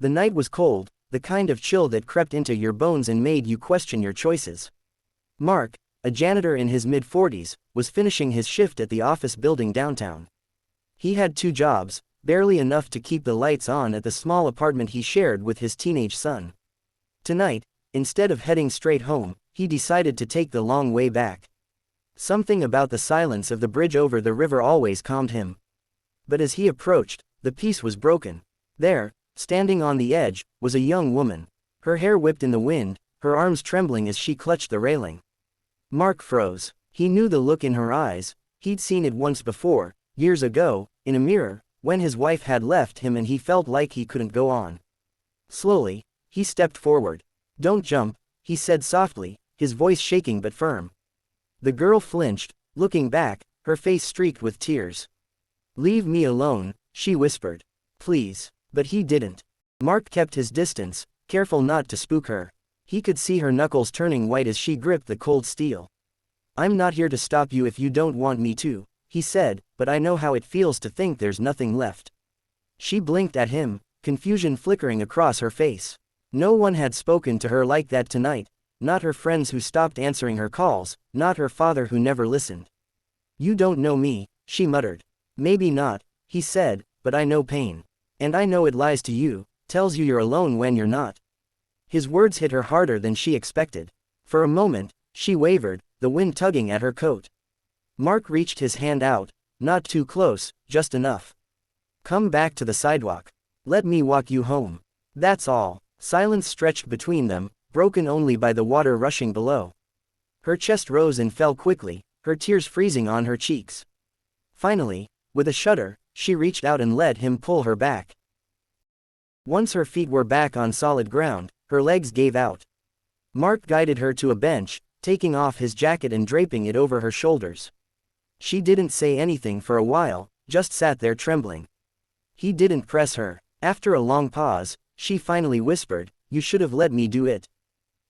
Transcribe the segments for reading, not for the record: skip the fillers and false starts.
The night was cold, the kind of chill that crept into your bones and made you question your choices. Mark, a janitor in his mid-40s, was finishing his shift at the office building downtown. He had 2 jobs, barely enough to keep the lights on at the small apartment he shared with his teenage son. Tonight, instead of heading straight home, he decided to take the long way back. Something about the silence of the bridge over the river always calmed him. But as he approached, the peace was broken. There, standing on the edge, was a young woman. Her hair whipped in the wind, her arms trembling as she clutched the railing. Mark froze. He knew the look in her eyes. He'd seen it once before, years ago, in a mirror, when his wife had left him and he felt like he couldn't go on. Slowly, he stepped forward. "Don't jump," he said softly, his voice shaking but firm. The girl flinched, looking back, her face streaked with tears. "Leave me alone," she whispered. "Please." But he didn't. Mark kept his distance, careful not to spook her. He could see her knuckles turning white as she gripped the cold steel. "I'm not here to stop you if you don't want me to," he said, "but I know how it feels to think there's nothing left." She blinked at him, confusion flickering across her face. No one had spoken to her like that tonight, not her friends who stopped answering her calls, not her father who never listened. "You don't know me," she muttered. "Maybe not," he said, "but I know pain. And I know it lies to you, tells you you're alone when you're not." His words hit her harder than she expected. For a moment, she wavered, the wind tugging at her coat. Mark reached his hand out, not too close, just enough. "Come back to the sidewalk. Let me walk you home. That's all." Silence stretched between them, broken only by the water rushing below. Her chest rose and fell quickly, her tears freezing on her cheeks. Finally, with a shudder, she reached out and let him pull her back. Once her feet were back on solid ground, her legs gave out. Mark guided her to a bench, taking off his jacket and draping it over her shoulders. She didn't say anything for a while, just sat there trembling. He didn't press her. After a long pause, she finally whispered, "You should have let me do it."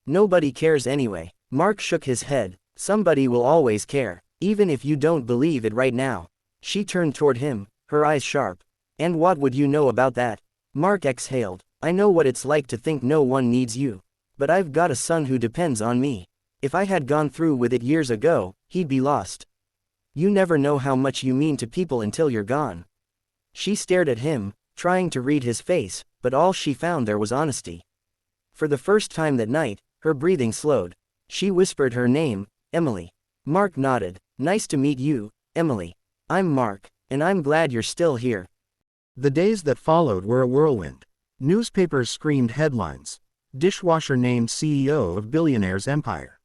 "Nobody cares anyway." Mark shook his head. "Somebody will always care, even if you don't believe it right now." She turned toward him, her eyes sharp. "And what would you know about that?" Mark exhaled. "I know what it's like to think no one needs you. But I've got a son who depends on me. If I had gone through with it years ago, he'd be lost. You never know how much you mean to people until you're gone." She stared at him, trying to read his face, but all she found there was honesty. For the first time that night, her breathing slowed. She whispered her name, "Emily." Mark nodded. "Nice to meet you, Emily. I'm Mark, and I'm glad you're still here." The days that followed were a whirlwind. Newspapers screamed headlines. Dishwasher named CEO of Billionaire's empire.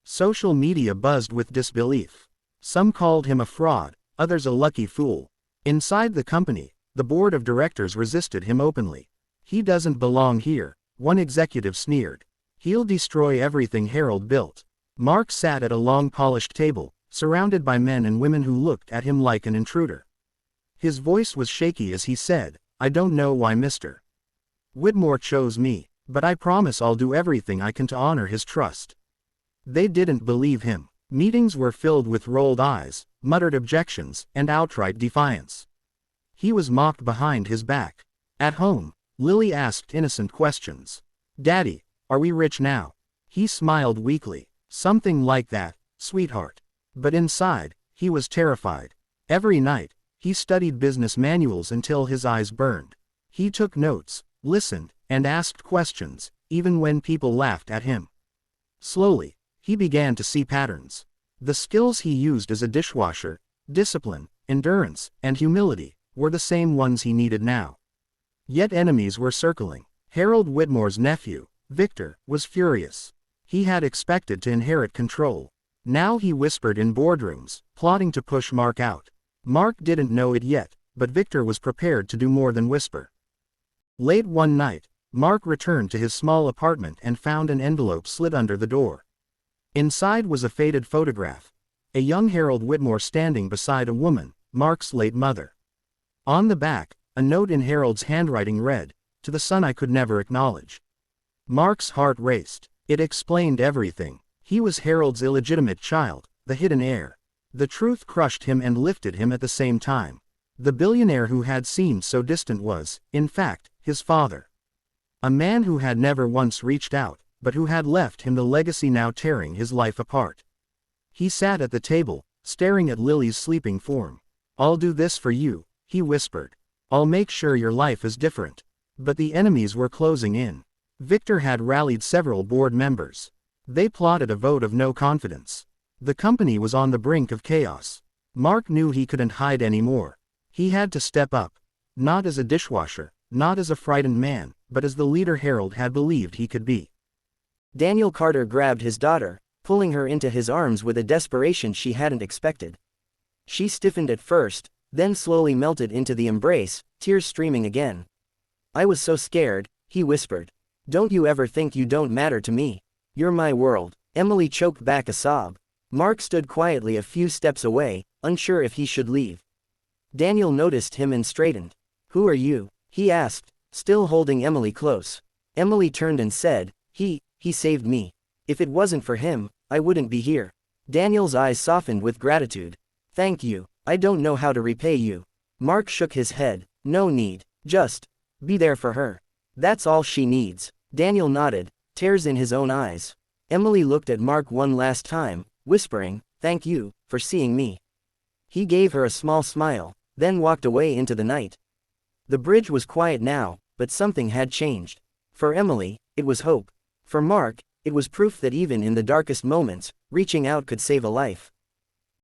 Social media buzzed with disbelief. Some called him a fraud, others a lucky fool. Inside the company, the board of directors resisted him openly. "He doesn't belong here," one executive sneered. "He'll destroy everything Harold built." Mark sat at a long polished table, surrounded by men and women who looked at him like an intruder. His voice was shaky as he said, "I don't know why Mr. Whitmore chose me, but I promise I'll do everything I can to honor his trust." They didn't believe him. Meetings were filled with rolled eyes, muttered objections, and outright defiance. He was mocked behind his back. At home, Lily asked innocent questions. "Daddy, are we rich now?" He smiled weakly. "Something like that, sweetheart." But inside, he was terrified. Every night, he studied business manuals until his eyes burned. He took notes, listened, and asked questions, even when people laughed at him. Slowly, he began to see patterns. The skills he used as a dishwasher, discipline, endurance, and humility, were the same ones he needed now. Yet enemies were circling. Harold Whitmore's nephew, Victor, was furious. He had expected to inherit control. Now he whispered in boardrooms, plotting to push Mark out. Mark didn't know it yet, but Victor was prepared to do more than whisper. Late one night, Mark returned to his small apartment and found an envelope slid under the door. Inside was a faded photograph. A young Harold Whitmore standing beside a woman, Mark's late mother. On the back, a note in Harold's handwriting read, "To the son I could never acknowledge." Mark's heart raced. It explained everything. He was Harold's illegitimate child, the hidden heir. The truth crushed him and lifted him at the same time. The billionaire who had seemed so distant was, in fact, his father. A man who had never once reached out, but who had left him the legacy now tearing his life apart. He sat at the table, staring at Lily's sleeping form. "I'll do this for you," he whispered. "I'll make sure your life is different." But the enemies were closing in. Victor had rallied several board members. They plotted a vote of no confidence. The company was on the brink of chaos. Mark knew he couldn't hide anymore. He had to step up. Not as a dishwasher, not as a frightened man, but as the leader Harold had believed he could be. Daniel Carter grabbed his daughter, pulling her into his arms with a desperation she hadn't expected. She stiffened at first, then slowly melted into the embrace, tears streaming again. "I was so scared," he whispered. "Don't you ever think you don't matter to me? You're my world." Emily choked back a sob. Mark stood quietly a few steps away, unsure if he should leave. Daniel noticed him and straightened. "Who are you?" he asked, still holding Emily close. Emily turned and said, He saved me. If it wasn't for him, I wouldn't be here." Daniel's eyes softened with gratitude. "Thank you. I don't know how to repay you." Mark shook his head. "No need. Just be there for her. That's all she needs." Daniel nodded, tears in his own eyes. Emily looked at Mark one last time, whispering, "Thank you for seeing me." He gave her a small smile, then walked away into the night. The bridge was quiet now, but something had changed. For Emily, it was hope. For Mark, it was proof that even in the darkest moments, reaching out could save a life.